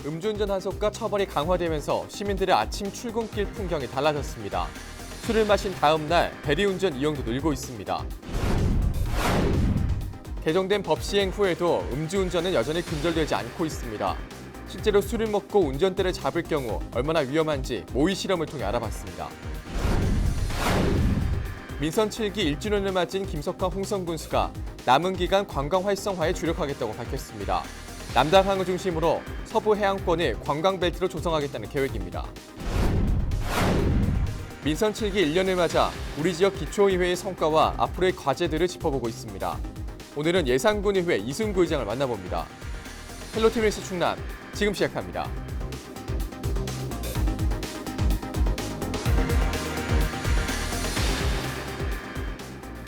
음주운전 단속과 처벌이 강화되면서 시민들의 아침 출근길 풍경이 달라졌습니다. 술을 마신 다음 날 대리운전 이용도 늘고 있습니다. 개정된 법 시행 후에도 음주운전은 여전히 근절되지 않고 있습니다. 실제로 술을 먹고 운전대를 잡을 경우 얼마나 위험한지 모의 실험을 통해 알아봤습니다. 민선 7기 1주년을 맞은 김석환 홍성 군수가 남은 기간 관광 활성화에 주력하겠다고 밝혔습니다. 남당항을 중심으로 서부 해안권을 관광벨트로 조성하겠다는 계획입니다. 민선 7기 1년을 맞아 우리 지역 기초의회의 성과와 앞으로의 과제들을 짚어보고 있습니다. 오늘은 예산군의회 이승구 의장을 만나봅니다. 헬로티비 뉴스 충남 지금 시작합니다.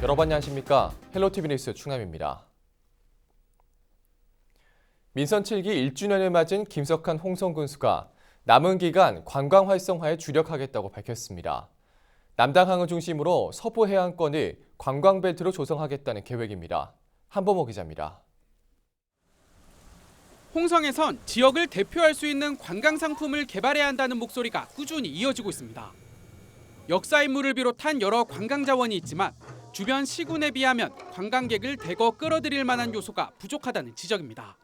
여러분 안녕하십니까? 헬로티비 뉴스 충남입니다. 민선 7기 1주년을 맞은 김석환 홍성 군수가 남은 기간 관광 활성화에 주력하겠다고 밝혔습니다. 남당항을 중심으로 서부 해안권을 관광벨트로 조성하겠다는 계획입니다. 한보모 기자입니다. 홍성에선 지역을 대표할 수 있는 관광 상품을 개발해야 한다는 목소리가 꾸준히 이어지고 있습니다. 역사 인물을 비롯한 여러 관광 자원이 있지만 주변 시군에 비하면 관광객을 대거 끌어들일 만한 요소가 부족하다는 지적입니다.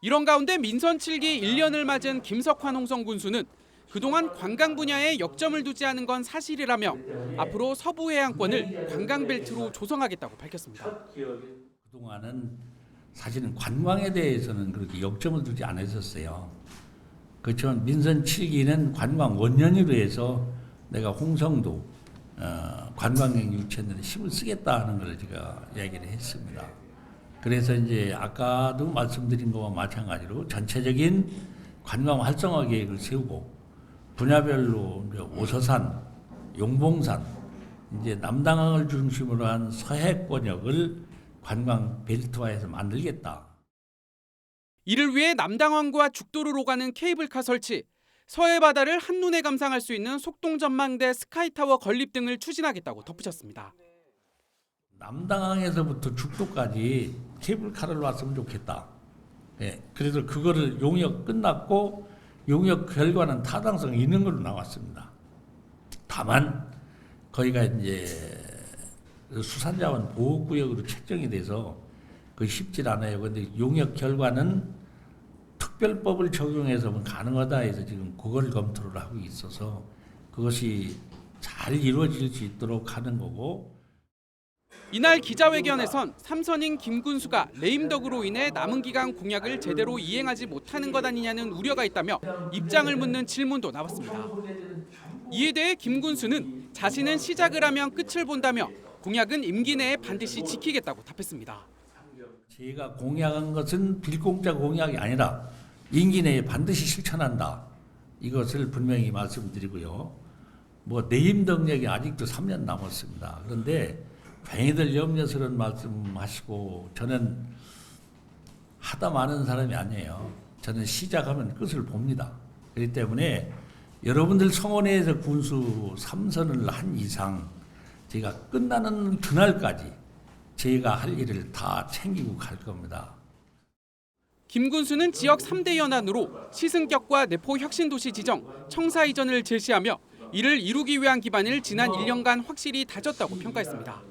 이런 가운데 민선 7기 1년을 맞은 김석환 홍성 군수는 그동안 관광 분야에 역점을 두지 않은 건 사실이라며 앞으로 서부 해안권을 관광벨트로 조성하겠다고 밝혔습니다. 그동안은 사실은 관광에 대해서는 그렇게 역점을 두지 않았었어요. 그렇지만 민선 7기는 관광 원년으로 해서 내가 홍성도 관광객 유치하는 데 힘을 쓰겠다 하는 걸 제가 이야기를 했습니다. 그래서 이제 아까도 말씀드린 것과 마찬가지로 전체적인 관광 활성화 계획을 세우고 분야별로 이제 오서산, 용봉산, 이제 남당항을 중심으로 한 서해권역을 관광 벨트화해서 만들겠다. 이를 위해 남당항과 죽도를 오가는 케이블카 설치, 서해 바다를 한눈에 감상할 수 있는 속동 전망대 스카이타워 건립 등을 추진하겠다고 덧붙였습니다. 남당항에서부터 죽도까지 케이블카를 놨으면 좋겠다. 예, 그래서 그거를 용역 끝났고 용역 결과는 타당성 있는 걸로 나왔습니다. 다만 거기가 이제 수산자원 보호구역으로 책정이 돼서 그 쉽질 않아요. 그런데 용역 결과는 특별법을 적용해서 가능하다 해서 지금 그걸 검토를 하고 있어서 그것이 잘 이루어질 수 있도록 하는 거고. 이날 기자회견에선 삼선인 김 군수가 레임덕으로 인해 남은 기간 공약을 제대로 이행하지 못하는 것 아니냐는 우려가 있다며 입장을 묻는 질문도 나왔습니다. 이에 대해 김 군수는 자신은 시작을 하면 끝을 본다며 공약은 임기 내에 반드시 지키겠다고 답했습니다. 제가 공약한 것은 빌공짜 공약이 아니라 임기 내에 반드시 실천한다. 이것을 분명히 말씀드리고요. 레임덕 얘기 아직도 3년 남았습니다. 그런데 괜히들 염려스러운 말씀하시고 저는 하다 많은 사람이 아니에요. 저는 시작하면 끝을 봅니다. 그렇기 때문에 여러분들 성원회에서 군수 3선을 한 이상 제가 끝나는 그날까지 제가 할 일을 다 챙기고 갈 겁니다. 김 군수는 지역 3대 연안으로 시승격과 내포 혁신도시 지정, 청사 이전을 제시하며 이를 이루기 위한 기반을 지난 1년간 확실히 다졌다고 평가했습니다.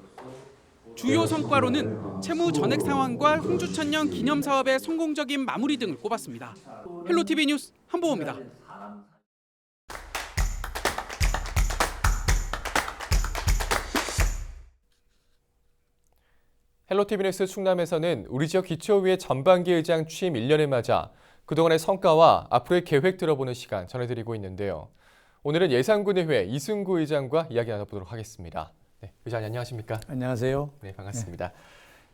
주요 성과로는 채무 전액 상환과 흥주천년 기념사업의 성공적인 마무리 등을 꼽았습니다. 헬로티비 뉴스 한보호입니다. 헬로티비 뉴스 충남에서는 우리 지역 기초의회 전반기 의장 취임 1년을 맞아 그동안의 성과와 앞으로의 계획 들어보는 시간 전해드리고 있는데요. 오늘은 예산군의회 이승구 의장과 이야기 나눠보도록 하겠습니다. 네, 의장님 안녕하십니까? 안녕하세요. 네, 반갑습니다. 네.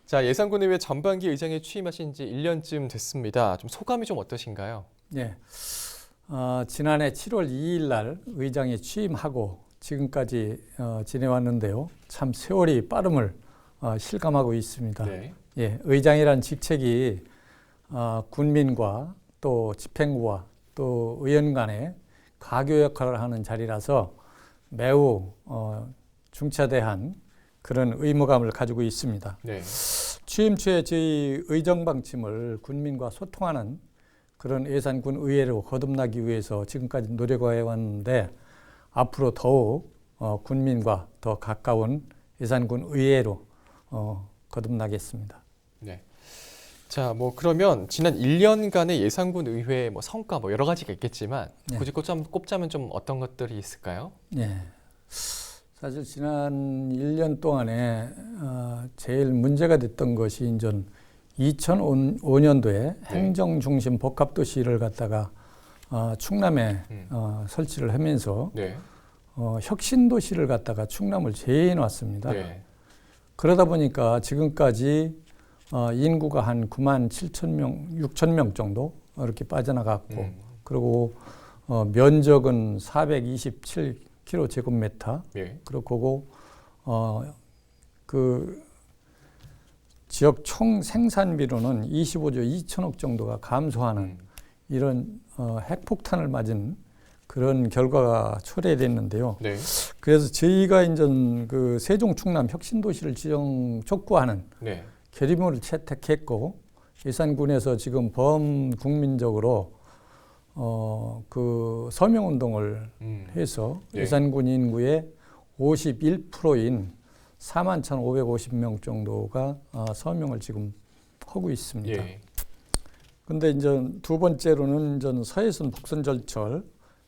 자, 예산군의회 전반기 의장에 취임하신 지 1년쯤 됐습니다. 좀 소감이 좀 어떠신가요? 네, 지난해 7월 2일 날 의장에 취임하고 지금까지 지내왔는데요. 참 세월이 빠름을 실감하고 있습니다. 네. 예, 의장이란 직책이 군민과 또 집행부와 또 의원 간의 가교 역할을 하는 자리라서 매우 중차대한 그런 의무감을 가지고 있습니다. 네. 취임 초에 저희 의정 방침을 군민과 소통하는 그런 예산군 의회로 거듭나기 위해서 지금까지 노력해 왔는데 앞으로 더욱 군민과 더 가까운 예산군 의회로 거듭나겠습니다. 네. 자, 뭐 그러면 지난 1년간의 예산군 의회 뭐 성과 뭐 여러 가지가 있겠지만 네. 굳이 꼽자면 좀 어떤 것들이 있을까요? 네. 사실 지난 1년 동안에 제일 문제가 됐던 것이 이제 2005년도에 행정중심 복합도시를 갖다가 충남에 설치를 하면서 네. 혁신도시를 갖다가 충남을 제외해 놨습니다. 네. 그러다 보니까 지금까지 인구가 한 9만 7천 명, 6천 명 정도 이렇게 빠져나갔고 그리고 면적은 427km 예. 그리고 그 지역 총 생산비로는 25조 2천억 정도가 감소하는 이런 핵폭탄을 맞은 그런 결과가 초래됐는데요. 네. 그래서 저희가 이제 그 세종 충남 혁신도시를 지정 촉구하는 네. 결의문을 채택했고 예산군에서 지금 범국민적으로 그 서명운동을 해서 네. 예산군 인구의 51%인 41,550명 정도가 서명을 지금 하고 있습니다. 예. 근데 이제 두 번째로는 이제 서해선 복선절철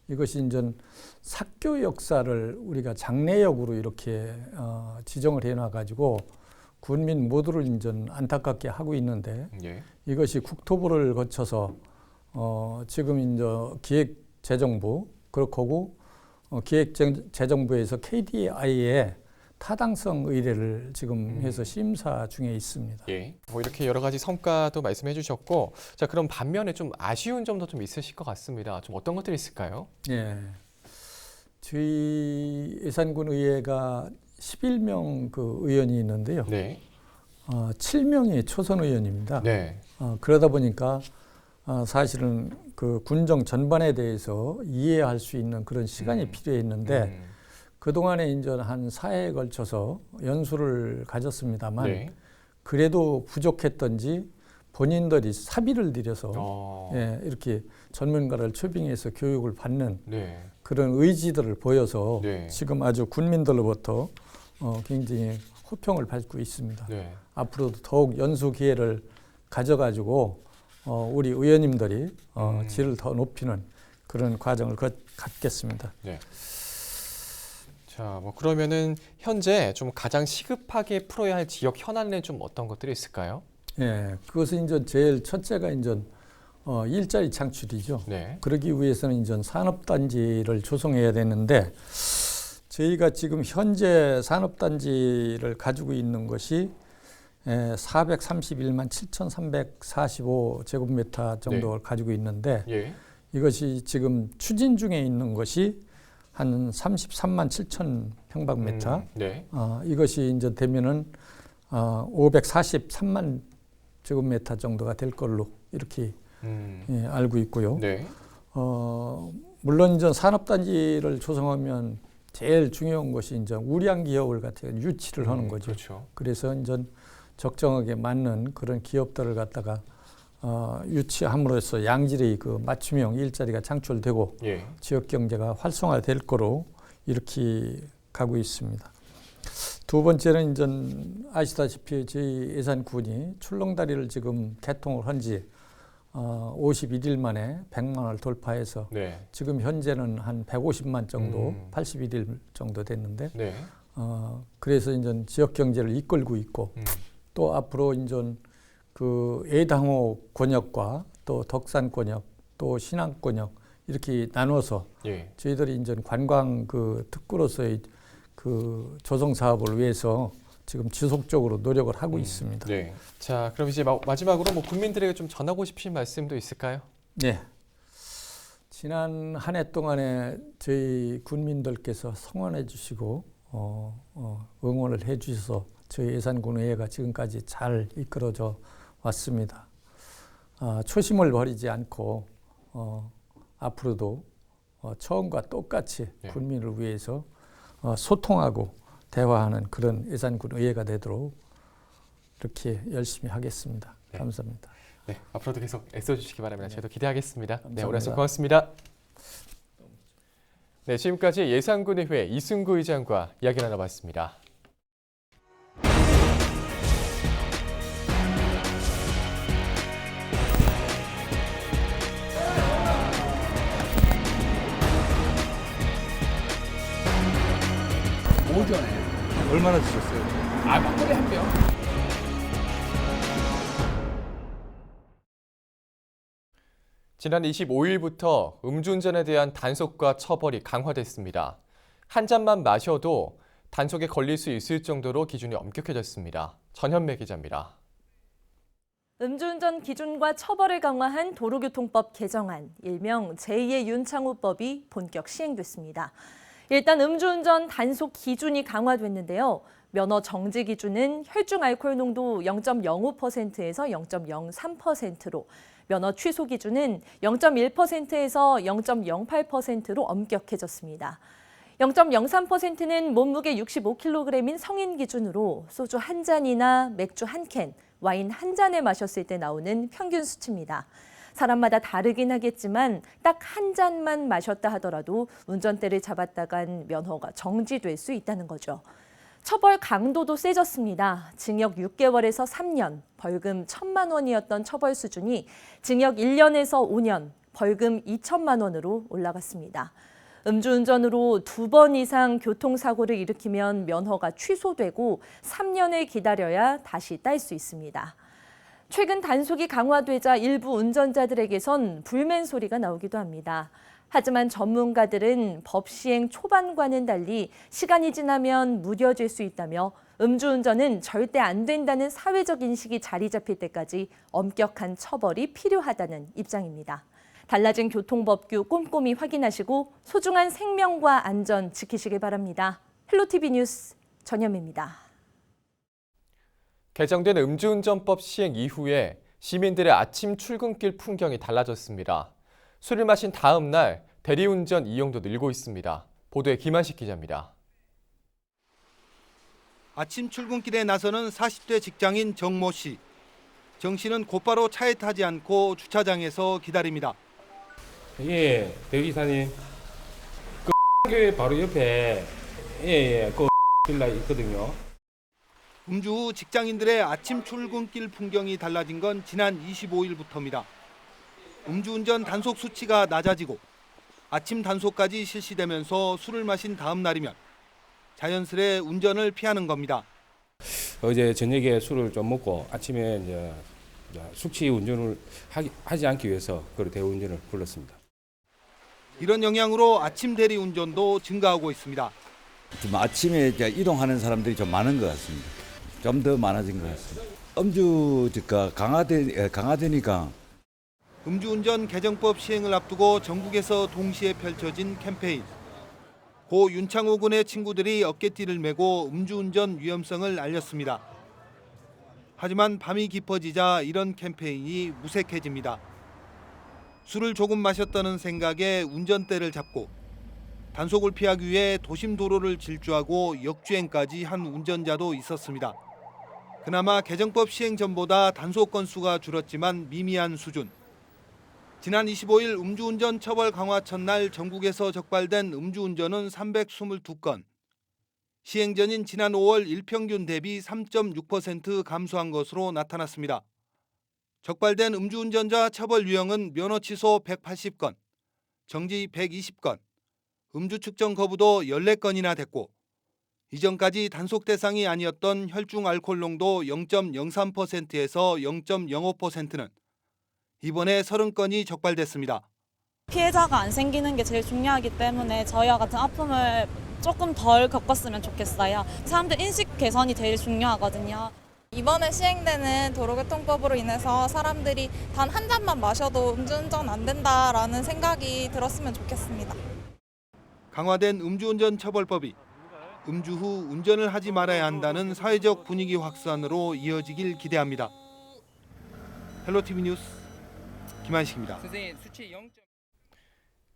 이것이 이제 삭교 역사를 우리가 장례역으로 이렇게 지정을 해놔 가지고 군민 모두를 이제 안타깝게 하고 있는데 예. 이것이 국토부를 거쳐서 지금 이제 기획재정부 그렇고 기획재정부에서 KDI에 타당성 의뢰를 지금 해서 심사 중에 있습니다. 예. 뭐 이렇게 여러 가지 성과도 말씀해 주셨고, 자, 그럼 반면에 좀 아쉬운 점도 좀 있으실 것 같습니다. 좀 어떤 것들이 있을까요? 예. 저희 예산군 의회가 11명 그 의원이 있는데요. 네. 7명이 초선 의원입니다. 네. 그러다 보니까 사실은 그 군정 전반에 대해서 이해할 수 있는 그런 시간이 필요했는데 그동안에 이제 한 4회에 걸쳐서 연수를 가졌습니다만 네. 그래도 부족했던지 본인들이 사비를 들여서 예, 이렇게 전문가를 초빙해서 교육을 받는 네. 그런 의지들을 보여서 네. 지금 아주 군민들로부터 굉장히 호평을 받고 있습니다. 네. 앞으로도 더욱 연수 기회를 가져가지고 우리 의원님들이 질을 더 높이는 그런 과정을 갖겠습니다. 네. 자, 뭐 그러면은 현재 좀 가장 시급하게 풀어야 할 지역 현안에는 좀 어떤 것들이 있을까요? 예, 그것은 이제 제일 첫째가 이제 일자리 창출이죠. 네. 그러기 위해서는 이제 산업단지를 조성해야 되는데 저희가 지금 현재 산업단지를 가지고 있는 것이 431만 7,345제곱미터 정도를 가지고 있는데 예. 이것이 지금 추진 중에 있는 것이 한 33만 7천 평방미터. 네. 이것이 이제 되면은 543만 제곱미터 정도가 될 걸로 이렇게 예, 알고 있고요. 네. 물론 이제 산업단지를 조성하면 제일 중요한 것이 이제 우량 기업을 갖다가 유치를 하는 거죠. 그렇죠. 그래서 이제 적정하게 맞는 그런 기업들을 갖다가 유치함으로써 양질의 그 맞춤형 일자리가 창출되고 예. 지역 경제가 활성화될 거로 이렇게 가고 있습니다. 두 번째는 이제 아시다시피 저희 예산군이 출렁다리를 지금 개통을 한 지 51일 만에 100만을 돌파해서 네. 지금 현재는 한 150만 정도, 81일 정도 됐는데 네. 그래서 이제 지역 경제를 이끌고 있고 또 앞으로 이제 그 예당호 권역과 또 덕산 권역 또 신안 권역 이렇게 나눠서 예. 저희들이 이제 관광 그 특구로서의 그 조성 사업을 위해서 지금 지속적으로 노력을 하고 있습니다. 네. 자, 그럼 이제 마지막으로 뭐 국민들에게 좀 전하고 싶으신 말씀도 있을까요? 네. 지난 한 해 동안에 저희 군민들께서 성원해 주시고 응원을 해 주셔서 저희 예산군 의회가 지금까지 잘 이끌어져 왔습니다. 초심을 버리지 않고 앞으로도 처음과 똑같이 네. 군민을 위해서 소통하고 대화하는 그런 예산군 의회가 되도록 이렇게 열심히 하겠습니다. 네. 감사합니다. 네, 앞으로도 계속 애써주시기 바랍니다. 저희도 기대하겠습니다. 네, 감사합니다. 오늘 말씀 고맙습니다. 네, 지금까지 예산군의회 이승구 의장과 이야기 나눠봤습니다. 오전에 얼마나 드셨어요? 막걸리 한 병. 지난 25일부터 음주운전에 대한 단속과 처벌이 강화됐습니다. 한 잔만 마셔도 단속에 걸릴 수 있을 정도로 기준이 엄격해졌습니다. 전현매 기자입니다. 음주운전 기준과 처벌을 강화한 도로교통법 개정안, 일명 제2의 윤창호법이 본격 시행됐습니다. 일단 음주운전 단속 기준이 강화됐는데요. 면허 정지 기준은 혈중 알코올 농도 0.05%에서 0.03%로, 면허 취소 기준은 0.1%에서 0.08%로 엄격해졌습니다. 0.03%는 몸무게 65kg인 성인 기준으로 소주 한 잔이나 맥주 한 캔, 와인 한 잔을 마셨을 때 나오는 평균 수치입니다. 사람마다 다르긴 하겠지만 딱 한 잔만 마셨다 하더라도 운전대를 잡았다간 면허가 정지될 수 있다는 거죠. 처벌 강도도 세졌습니다. 징역 6개월에서 3년, 벌금 1,000만 원이었던 처벌 수준이 징역 1년에서 5년, 벌금 2천만 원으로 올라갔습니다. 음주운전으로 2번 이상 교통사고를 일으키면 면허가 취소되고 3년을 기다려야 다시 딸 수 있습니다. 최근 단속이 강화되자 일부 운전자들에게선 불만 소리가 나오기도 합니다. 하지만 전문가들은 법 시행 초반과는 달리 시간이 지나면 무뎌질 수 있다며 음주운전은 절대 안 된다는 사회적 인식이 자리 잡힐 때까지 엄격한 처벌이 필요하다는 입장입니다. 달라진 교통법규 꼼꼼히 확인하시고 소중한 생명과 안전 지키시길 바랍니다. 헬로티비 뉴스 전현미입니다. 개정된 음주운전법 시행 이후에 시민들의 아침 출근길 풍경이 달라졌습니다. 술을 마신 다음 날 대리운전 이용도 늘고 있습니다. 보도에 김한식 기자입니다. 아침 출근길에 나서는 40대 직장인 정모 씨. 정 씨는 곧바로 차에 타지 않고 주차장에서 기다립니다. 예, 대기사님. 그 교회 바로 옆에 그 빌라 있거든요. 음주 후 직장인들의 아침 출근길 풍경이 달라진 건 지난 25일부터입니다. 음주운전 단속 수치가 낮아지고 아침 단속까지 실시되면서 술을 마신 다음 날이면 자연스레 운전을 피하는 겁니다. 어제 저녁에 술을 좀 먹고 아침에 이제 숙취 운전을 하지 않기 위해서 그 대운전을 불렀습니다. 이런 영향으로 아침 대리 운전도 증가하고 있습니다. 좀 아침에 이동하는 사람들이 좀 많은 것 같습니다. 좀 더 많아진 것 같습니다. 음주가 강화되니까 음주운전 개정법 시행을 앞두고 전국에서 동시에 펼쳐진 캠페인. 고 윤창호 군의 친구들이 어깨띠를 메고 음주운전 위험성을 알렸습니다. 하지만 밤이 깊어지자 이런 캠페인이 무색해집니다. 술을 조금 마셨다는 생각에 운전대를 잡고 단속을 피하기 위해 도심 도로를 질주하고 역주행까지 한 운전자도 있었습니다. 그나마 개정법 시행 전보다 단속 건수가 줄었지만 미미한 수준. 지난 25일 음주운전 처벌 강화 첫날 전국에서 적발된 음주운전은 322건. 시행 전인 지난 5월 일평균 대비 3.6% 감소한 것으로 나타났습니다. 적발된 음주운전자 처벌 유형은 면허 취소 180건, 정지 120건, 음주 측정 거부도 14건이나 됐고 이전까지 단속 대상이 아니었던 혈중 알코올 농도 0.03%에서 0.05%는 이번에 30건이 적발됐습니다. 피해자가 안 생기는 게 제일 중요하기 때문에 저희와 같은 아픔을 조금 덜 겪었으면 좋겠어요. 사람들 인식 개선이 제일 중요하거든요. 이번에 시행되는 도로교통법으로 인해서 사람들이 단 한 잔만 마셔도 음주운전 안 된다라는 생각이 들었으면 좋겠습니다. 강화된 음주운전 처벌법이 음주 후 운전을 하지 말아야 한다는 사회적 분위기 확산으로 이어지길 기대합니다. 헬로티비 뉴스 김한식입니다.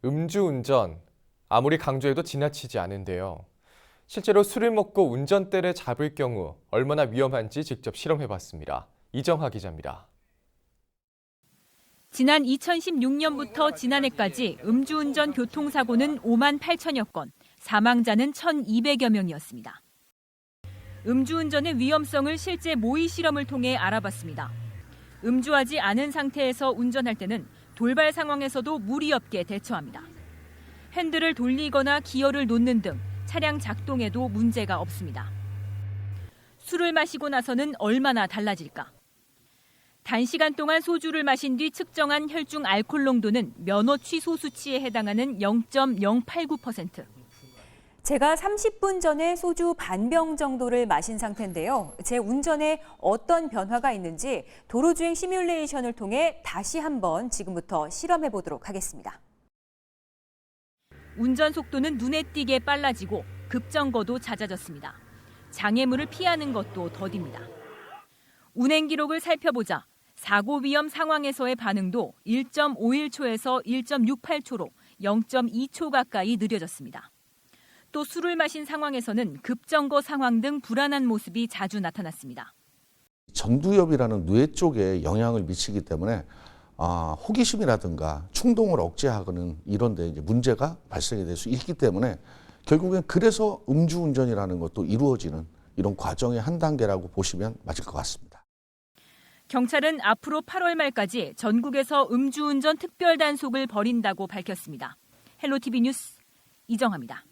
음주운전, 아무리 강조해도 지나치지 않은데요. 실제로 술을 먹고 운전대를 잡을 경우 얼마나 위험한지 직접 실험해봤습니다. 이정하 기자입니다. 지난 2016년부터 지난해까지 음주운전 교통사고는 5만 8천여 건, 사망자는 1,200여 명이었습니다. 음주운전의 위험성을 실제 모의 실험을 통해 알아봤습니다. 음주하지 않은 상태에서 운전할 때는 돌발 상황에서도 무리 없게 대처합니다. 핸들을 돌리거나 기어를 놓는 등 차량 작동에도 문제가 없습니다. 술을 마시고 나서는 얼마나 달라질까? 단시간 동안 소주를 마신 뒤 측정한 혈중 알코올 농도는 면허 취소 수치에 해당하는 0.089%. 제가 30분 전에 소주 반병 정도를 마신 상태인데요. 제 운전에 어떤 변화가 있는지 도로주행 시뮬레이션을 통해 다시 한번 지금부터 실험해 보도록 하겠습니다. 운전 속도는 눈에 띄게 빨라지고 급정거도 잦아졌습니다. 장애물을 피하는 것도 더딥니다. 운행 기록을 살펴보자 사고 위험 상황에서의 반응도 1.51초에서 1.68초로 0.2초 가까이 느려졌습니다. 또 술을 마신 상황에서는 급정거 상황 등 불안한 모습이 자주 나타났습니다. 전두엽이라는 뇌 쪽에 영향을 미치기 때문에 호기심이라든가 충동을 억제하는 이런 데 이제 문제가 발생이 될 수 있기 때문에 결국엔 그래서 음주운전이라는 것도 이루어지는 이런 과정의 한 단계라고 보시면 맞을 것 같습니다. 경찰은 앞으로 8월 말까지 전국에서 음주운전 특별 단속을 벌인다고 밝혔습니다. 헬로티비 뉴스 이정아입니다.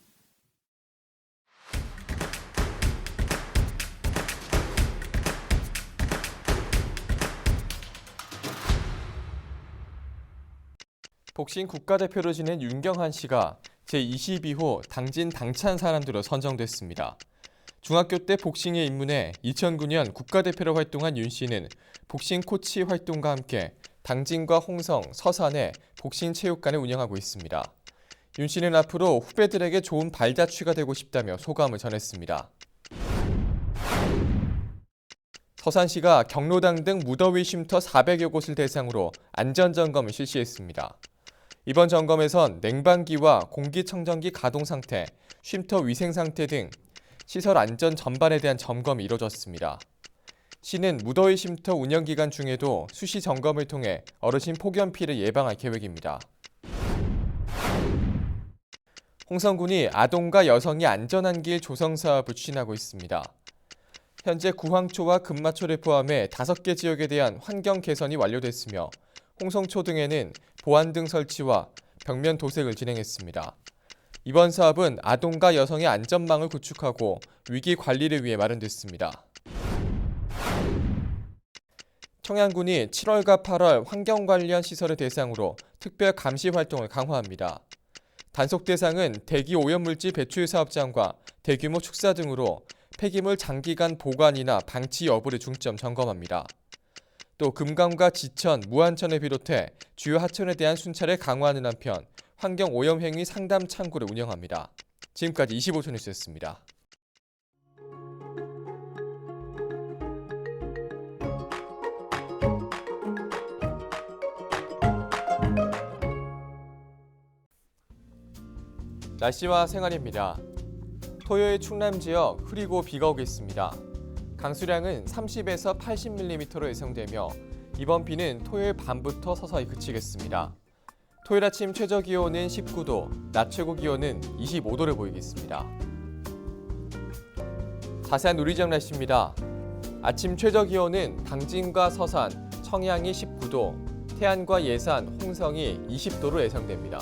복싱 국가대표로 지낸 윤경한 씨가 제22호 당진 당찬 사람들로 선정됐습니다. 중학교 때 복싱에 입문해 2009년 국가대표로 활동한 윤 씨는 복싱 코치 활동과 함께 당진과 홍성, 서산에 복싱 체육관을 운영하고 있습니다. 윤 씨는 앞으로 후배들에게 좋은 발자취가 되고 싶다며 소감을 전했습니다. 서산시가 경로당 등 무더위 쉼터 400여 곳을 대상으로 안전점검을 실시했습니다. 이번 점검에선 냉방기와 공기청정기 가동 상태, 쉼터 위생 상태 등 시설 안전 전반에 대한 점검이 이뤄졌습니다. 시는 무더위 쉼터 운영 기간 중에도 수시 점검을 통해 어르신 폭염 피해를 예방할 계획입니다. 홍성군이 아동과 여성이 안전한 길 조성 사업을 추진하고 있습니다. 현재 구황초와 금마초를 포함해 5개 지역에 대한 환경 개선이 완료됐으며 홍성초 등에는 보안등 설치와 벽면 도색을 진행했습니다. 이번 사업은 아동과 여성의 안전망을 구축하고 위기 관리를 위해 마련됐습니다. 청양군이 7월과 8월 환경 관련 시설을 대상으로 특별 감시 활동을 강화합니다. 단속 대상은 대기 오염물질 배출 사업장과 대규모 축사 등으로 폐기물 장기간 보관이나 방치 여부를 중점 점검합니다. 또 금강과 지천, 무안천을 비롯해 주요 하천에 대한 순찰을 강화하는 한편 환경 오염 행위 상담 창구를 운영합니다. 지금까지 25초 뉴스였습니다. 날씨와 생활입니다. 토요일 충남 지역 흐리고 비가 오겠습니다. 강수량은 30에서 80mm로 예상되며 이번 비는 토요일 밤부터 서서히 그치겠습니다. 토요일 아침 최저 기온은 19도, 낮 최고 기온은 25도를 보이겠습니다. 자세한 우리 지역 날씨입니다. 아침 최저 기온은 당진과 서산, 청양이 19도, 태안과 예산, 홍성이 20도로 예상됩니다.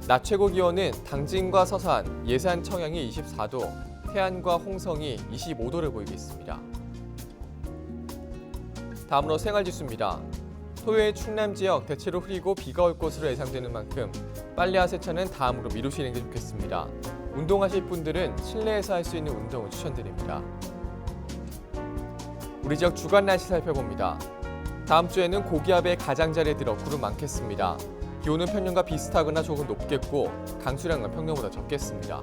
낮 최고 기온은 당진과 서산, 예산, 청양이 24도, 태안과 홍성이 25도를 보이겠습니다. 다음으로 생활지수입니다. 토요일 충남 지역 대체로 흐리고 비가 올 것으로 예상되는 만큼 빨래와 세차는 다음으로 미루시는 게 좋겠습니다. 운동하실 분들은 실내에서 할 수 있는 운동을 추천드립니다. 우리 지역 주간 날씨 살펴봅니다. 다음 주에는 고기압의 가장자리에 들어 구름 많겠습니다. 기온은 평년과 비슷하거나 조금 높겠고 강수량은 평년보다 적겠습니다.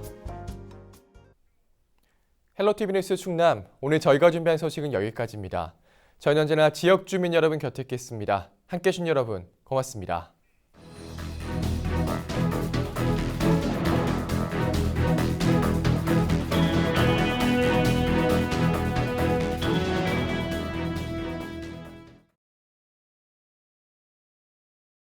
헬로티비 뉴스 충남, 오늘 저희가 준비한 소식은 여기까지입니다. 저희는 언제나 지역 주민 여러분 곁에 있겠습니다. 함께해 주신 여러분 고맙습니다.